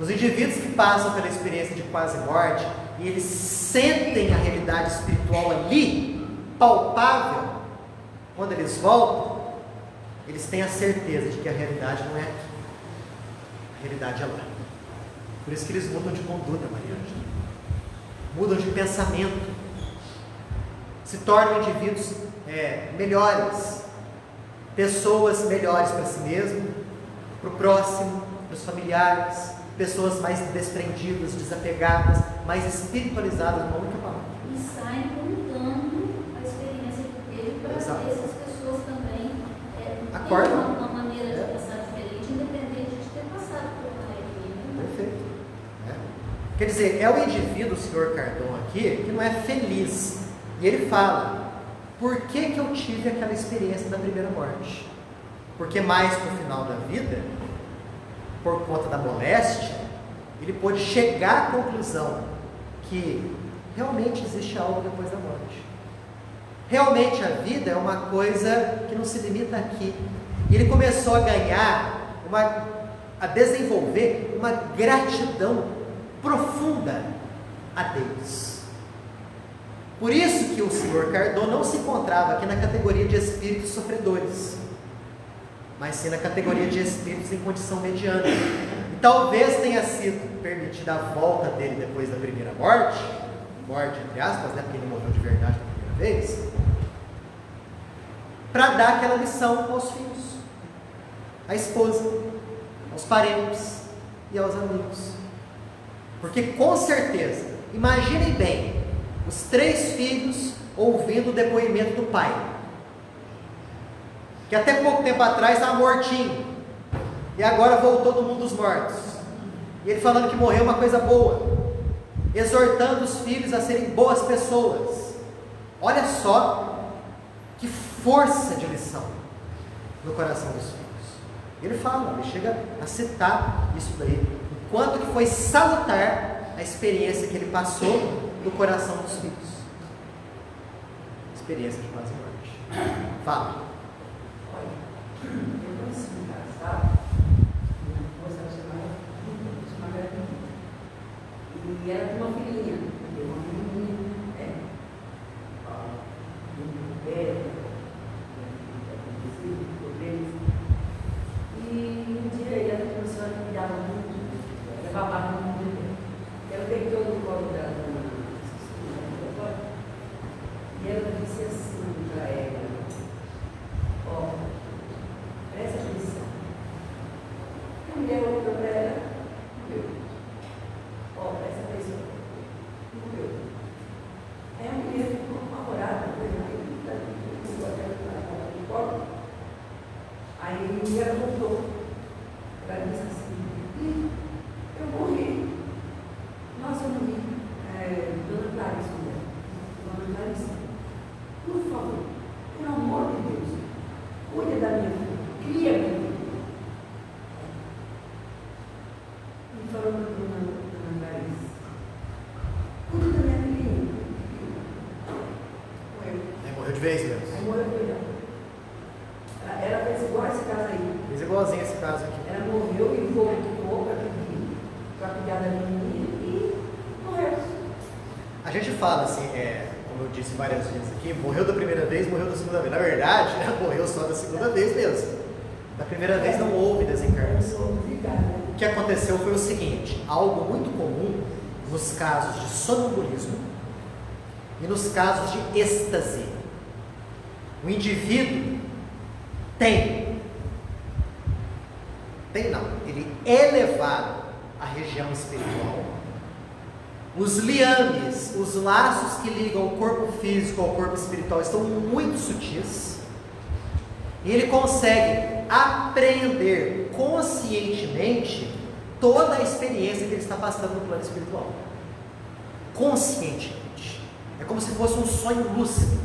S1: Os indivíduos que passam pela experiência de quase morte, e eles sentem a realidade espiritual ali, palpável, quando eles voltam, eles têm a certeza de que a realidade não é aqui. A realidade é lá. Por isso que eles mudam de conduta, Maria Ângela. Mudam de pensamento. Se tornam indivíduos melhores. Pessoas melhores para si mesmo, para o próximo, para os familiares. Pessoas mais desprendidas, desapegadas, mais espiritualizadas, uma única palavra.
S4: E saem contando a experiência que teve para essas pessoas também
S1: Acordam.
S4: terem uma maneira de pensar diferente, independente de ter passado por uma época.
S1: Perfeito. Quer dizer, é o indivíduo, o senhor Cardon aqui, que não é feliz. E ele fala, por que eu tive aquela experiência da primeira morte? Porque mais pro final da vida, por conta da moléstia, ele pôde chegar à conclusão que realmente existe algo depois da morte. Realmente a vida é uma coisa que não se limita aqui. E ele começou a ganhar, a desenvolver uma gratidão profunda a Deus. Por isso que o senhor Cardon não se encontrava aqui na categoria de espíritos sofredores, mas sim na categoria de espíritos em condição mediana. E talvez tenha sido permitida a volta dele depois da primeira morte entre aspas, porque ele morreu de verdade na primeira vez, para dar aquela lição aos filhos, à esposa, aos parentes e aos amigos. Porque com certeza, imaginem bem, os 3 filhos ouvindo o depoimento do pai, que até pouco tempo atrás estava mortinho, e agora voltou do mundo dos mortos, e ele falando que morreu uma coisa boa, exortando os filhos a serem boas pessoas. Olha só que força de lição no coração dos filhos. Ele fala, ele chega a citar isso daí, o quanto que foi salutar a experiência que ele passou no coração dos filhos. Experiência de quase morte. Fala.
S5: Depois de se casar, minha esposa chamava e ela tinha uma filhinha, uma menininha, e um dia ela começou a cuidar muito, ela babava muito. Ela deitou no colo dela, e ela disse assim para ela, presta atenção. A mulher olhou para ela, morreu. Presta atenção. Morreu. Aí a mulher ficou apavorada, aí ela voltou. Ela disse assim, eu morri. Nossa, eu morri. Dona Clarice, Dona Clarice, por favor, pelo amor de Deus, cuide da minha filha, cria a minha filha. E falou para a Dona Clarice, cuide da minha filhinha.
S1: Morreu de vez mesmo.
S5: Aí morreu de vez. Ela fez igual esse caso aí.
S1: Fez igualzinho esse caso aqui.
S5: Ela morreu e voltou para cuidar da menina e morreu.
S1: A gente fala assim, como eu disse várias vezes aqui, morreu da primeira vez, morreu da segunda vez. Na verdade, morreu só da segunda vez mesmo. Da primeira vez não houve desencarnação. O que aconteceu foi o seguinte, algo muito comum nos casos de sonambulismo e nos casos de êxtase. O indivíduo ele é levado à região espiritual. Os liames, os laços que ligam o corpo físico ao corpo espiritual estão muito sutis. E ele consegue apreender conscientemente toda a experiência que ele está passando no plano espiritual. Conscientemente. É como se fosse um sonho lúcido.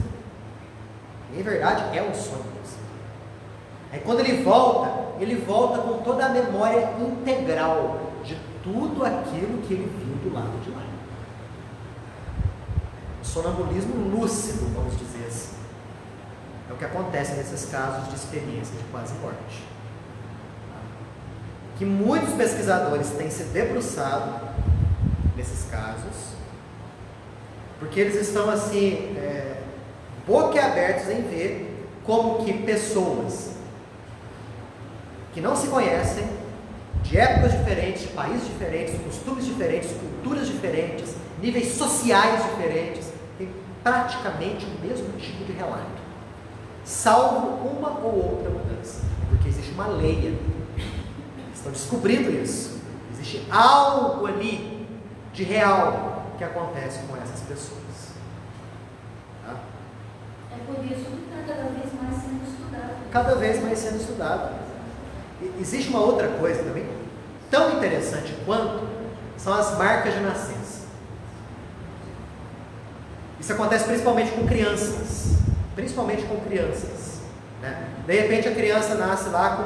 S1: E, em verdade, é um sonho lúcido. Aí quando ele volta com toda a memória integral de tudo aquilo que ele viu do lado de lá. O sonambulismo lúcido, vamos dizer assim. É o que acontece nesses casos de experiência de quase morte. Que muitos pesquisadores têm se debruçado nesses casos, porque eles estão assim, boquiabertos em ver como que pessoas que não se conhecem, de épocas diferentes, de países diferentes, costumes diferentes, culturas diferentes, níveis sociais diferentes, têm praticamente o mesmo tipo de relato, salvo uma ou outra mudança, porque existe uma lei ali. Estão descobrindo isso. Existe algo ali de real que acontece com essas pessoas. Tá?
S4: É por isso que está cada vez mais sendo estudado.
S1: Cada vez mais sendo estudado. E existe uma outra coisa também, tão interessante quanto, são as marcas de nascença. Isso acontece principalmente com crianças. Principalmente com crianças. Né? De repente a criança nasce lá com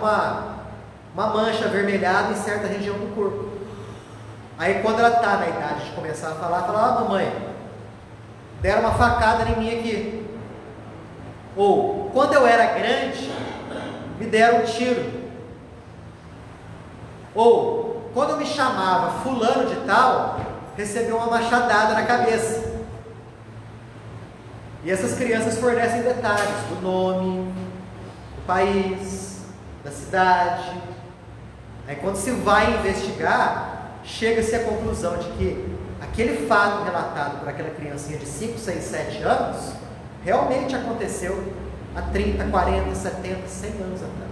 S1: uma mancha avermelhada em certa região do corpo. Aí quando ela está na idade de começar a falar, fala: mamãe, deram uma facada em mim aqui. Ou, quando eu era grande, me deram um tiro. Ou, quando eu me chamava fulano de tal, recebi uma machadada na cabeça. E essas crianças fornecem detalhes do nome, do país, da cidade. Aí quando se vai investigar, chega-se à conclusão de que aquele fato relatado por aquela criancinha de 5, 6, 7 anos, realmente aconteceu há 30, 40, 70, 100 anos atrás.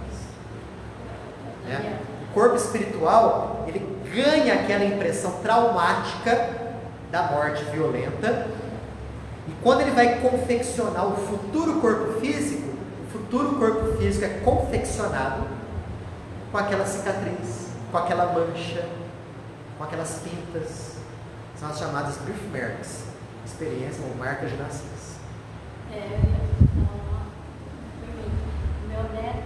S1: Né? O corpo espiritual, ele ganha aquela impressão traumática da morte violenta, e quando ele vai confeccionar o futuro corpo físico é confeccionado com aquela cicatriz, com aquela mancha, com aquelas pintas. São as chamadas birthmarks, experiência ou marcas de nascença.
S4: O meu neto,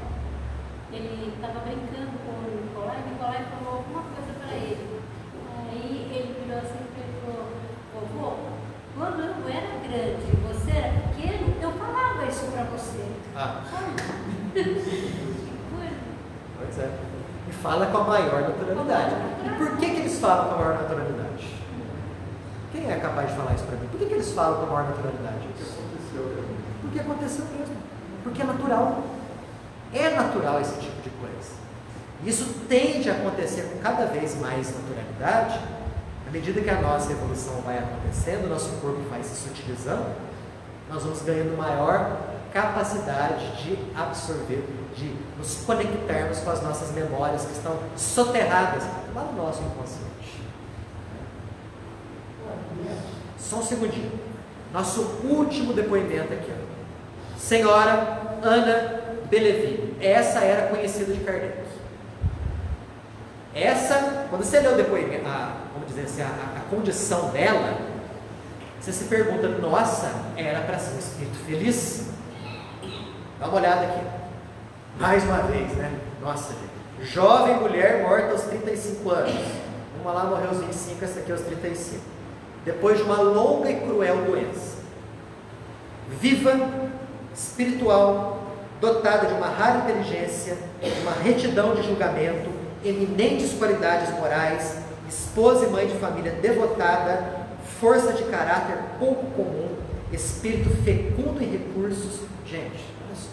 S4: ele estava brincando com o Nicolai falou alguma coisa para ele. Aí ele virou assim e falou: vovô, quando eu era grande e você era pequeno, eu falava isso para você.
S1: Pois é. E fala com a maior naturalidade. E por que eles falam com a maior naturalidade? Quem é capaz de falar isso para mim? Por que eles falam com a maior naturalidade? Porque aconteceu mesmo. Porque é natural. É natural esse tipo de coisa. Isso tende a acontecer com cada vez mais naturalidade, à medida que a nossa evolução vai acontecendo, o nosso corpo vai se sutilizando, nós vamos ganhando maior capacidade de absorver, de nos conectarmos com as nossas memórias que estão soterradas lá no nosso inconsciente. Só um segundinho. Nosso último depoimento aqui. Senhora Ana Belleville. Essa era conhecida de Kardec. Essa, quando você lê o depoimento, vamos dizer assim, a condição dela, você se pergunta: nossa, era para ser um espírito feliz? Dá uma olhada aqui. Mais uma vez, né? Nossa, gente. Jovem mulher morta aos 35 anos. Uma lá morreu aos 25, essa aqui aos 35. Depois de uma longa e cruel doença. Viva, espiritual, dotada de uma rara inteligência, de uma retidão de julgamento, eminentes qualidades morais, esposa e mãe de família devotada, força de caráter pouco comum, espírito fecundo em recursos. Gente, olha só.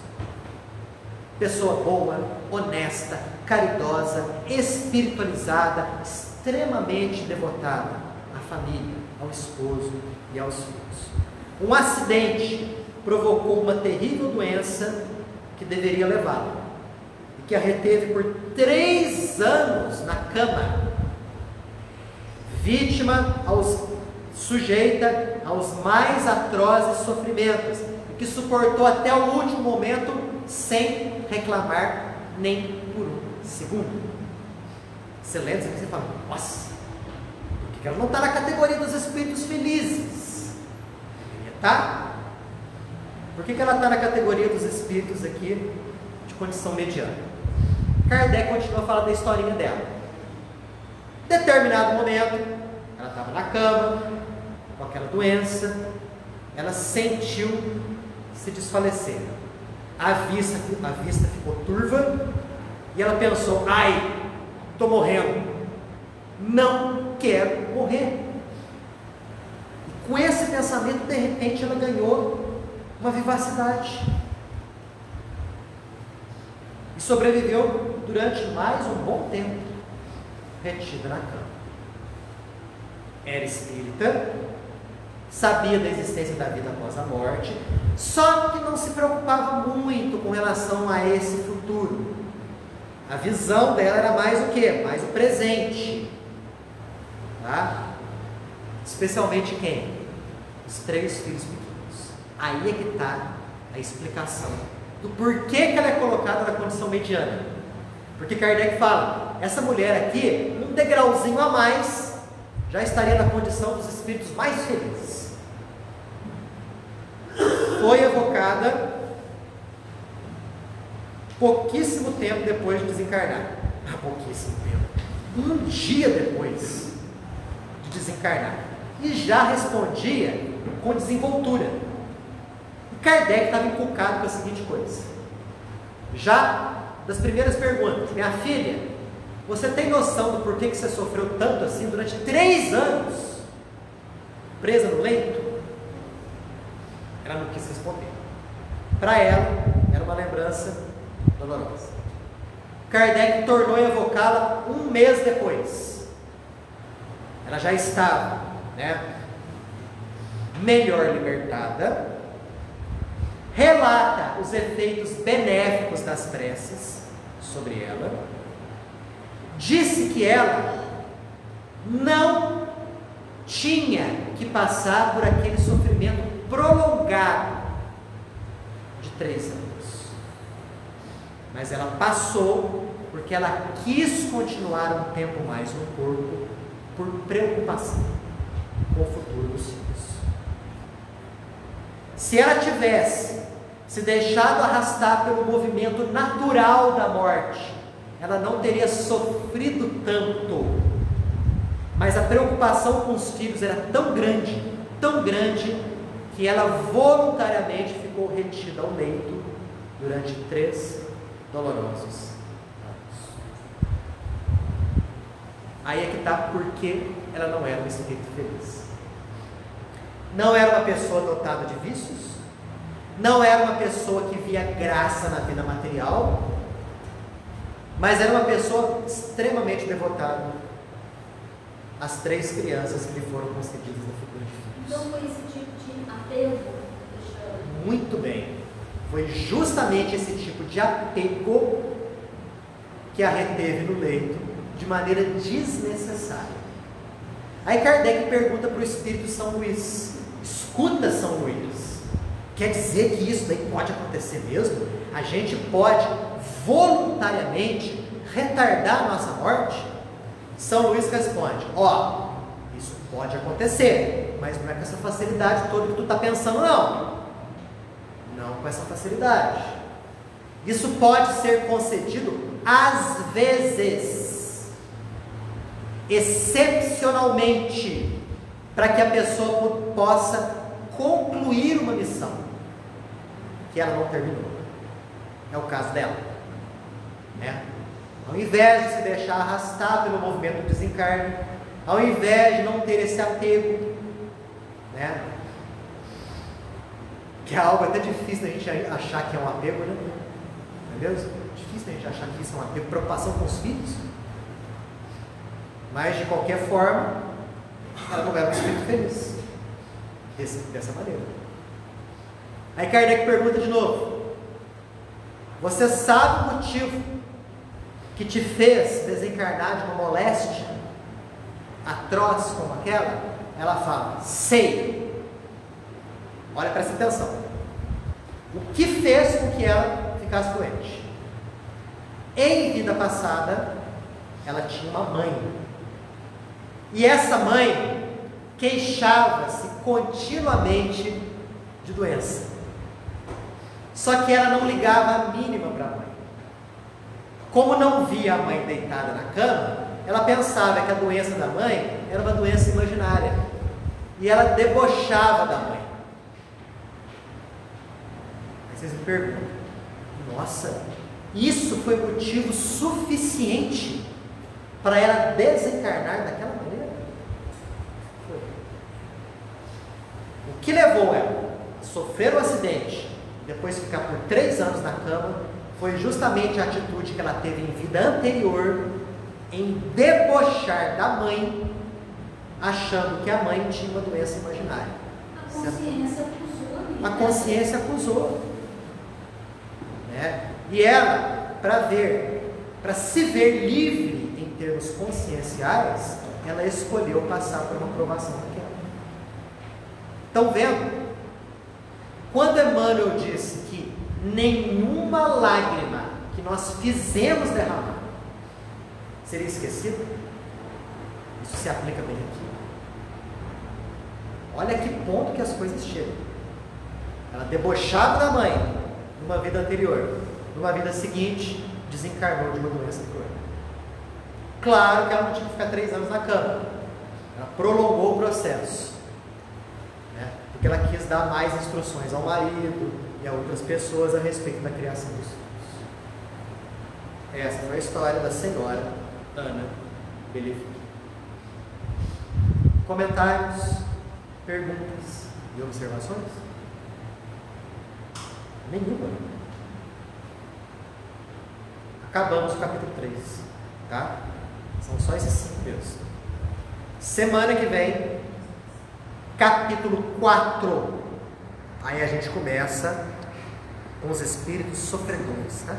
S1: Pessoa boa, honesta, caridosa, espiritualizada, extremamente devotada à família, ao esposo e aos filhos. Um acidente provocou uma terrível doença que deveria levá-la, e que a reteve por 3 anos na cama, sujeita aos mais atrozes sofrimentos, e que suportou até o último momento sem reclamar nem por um segundo. Você lê isso aqui e você fala, nossa, por que ela não está na categoria dos espíritos felizes? Tá? Por que ela está na categoria dos espíritos aqui de condição mediana? Kardec continua falando da historinha dela. Em determinado momento, ela estava na cama, com aquela doença, ela sentiu se desfalecer. A vista ficou turva e ela pensou, ai, estou morrendo, não quero morrer. E com esse pensamento, de repente, ela ganhou uma vivacidade e sobreviveu durante mais um bom tempo retida na cama. Era espírita, sabia da existência da vida após a morte, só que não se preocupava muito com relação a esse futuro. A visão dela era mais o quê? Mais o presente, tá? Especialmente quem? Os 3 filhos pequenos. Aí é que está a explicação do porquê que ela é colocada na condição mediana. Porque Kardec fala, essa mulher aqui, um degrauzinho a mais, já estaria na condição dos espíritos mais felizes. Foi evocada pouquíssimo tempo depois de desencarnar. Pouquíssimo tempo. Um dia depois de desencarnar. E já respondia com desenvoltura. E Kardec estava inculcado com a seguinte coisa. Já das primeiras perguntas, minha filha, você tem noção do porquê que você sofreu tanto assim durante 3 anos presa no leito? Ela não quis responder. Para ela, era uma lembrança dolorosa. Kardec tornou a evocá-la 1 mês depois. Ela já estava, melhor libertada. Relata os efeitos benéficos das preces sobre ela. Disse que ela não tinha que passar por aquele sofrimento prolongado de 3 anos, mas ela passou porque ela quis continuar um tempo mais no corpo por preocupação com o futuro dos filhos. Se ela tivesse se deixado arrastar pelo movimento natural da morte, ela não teria sofrido tanto, mas a preocupação com os filhos era tão grande, que ela voluntariamente ficou retida ao leito durante 3 dolorosos anos. Aí é que está porque ela não era um espírito feliz. Não era uma pessoa dotada de vícios, não era uma pessoa que via graça na vida material, mas era uma pessoa extremamente devotada às 3 crianças que lhe foram concedidas na figura de filhos.
S4: Então foi esse tipo de apego?
S1: Muito bem. Foi justamente esse tipo de apego que a reteve no leito de maneira desnecessária. Aí Kardec pergunta para o Espírito São Luís: escuta, São Luís, quer dizer que isso daí pode acontecer mesmo? A gente pode voluntariamente retardar a nossa morte? São Luís responde: isso pode acontecer, mas não é com essa facilidade toda que tu está pensando, não com essa facilidade. Isso pode ser concedido às vezes, excepcionalmente, para que a pessoa possa concluir uma missão que ela não terminou. É o caso dela, Ao invés de se deixar arrastar pelo movimento do desencarne, ao invés de não ter esse apego, que é algo até difícil a gente achar que é um apego, não é mesmo? Difícil a gente achar que isso é um apego, preocupação com os filhos, mas de qualquer forma, ela não era um espírito feliz, dessa maneira. Aí Kardec pergunta de novo: você sabe o motivo que te fez desencarnar de uma moléstia atroz como aquela? Ela fala: sei. Olha, presta atenção. O que fez com que ela ficasse doente? em vida passada, ela tinha uma mãe. E essa mãe queixava-se continuamente de doença. Só que ela não ligava a mínima para a mãe. Como não via a mãe deitada na cama, ela pensava que a doença da mãe era uma doença imaginária. E ela debochava da mãe. Aí vocês me perguntam: nossa, isso foi motivo suficiente para ela desencarnar daquela maneira? Foi. O que levou ela a sofrer um acidente, depois ficar por 3 anos na cama, foi justamente a atitude que ela teve em vida anterior, em debochar da mãe, achando que a mãe tinha uma doença imaginária.
S4: A consciência acusou ali.
S1: A consciência acusou. Né? E ela, para se ver livre em termos conscienciais, ela escolheu passar por uma provação daquela. Estão vendo? Quando Emmanuel disse que nenhuma lágrima que nós fizemos derramar seria esquecida, isso se aplica bem aqui. Olha que ponto que as coisas chegam. Ela debochava da mãe numa vida anterior, numa vida seguinte desencarnou de uma doença crônica. Claro que ela não tinha que ficar 3 anos na cama, ela prolongou o processo, né? Porque ela quis dar mais instruções ao marido e a outras pessoas a respeito da criação dos filhos. Essa foi a história da senhora Ana Belefique. Comentários, perguntas e observações? Nenhuma. Acabamos o capítulo 3, tá? São só esses 5 meses. Semana que vem, capítulo 4. Aí a gente começa com os espíritos sofredores, tá?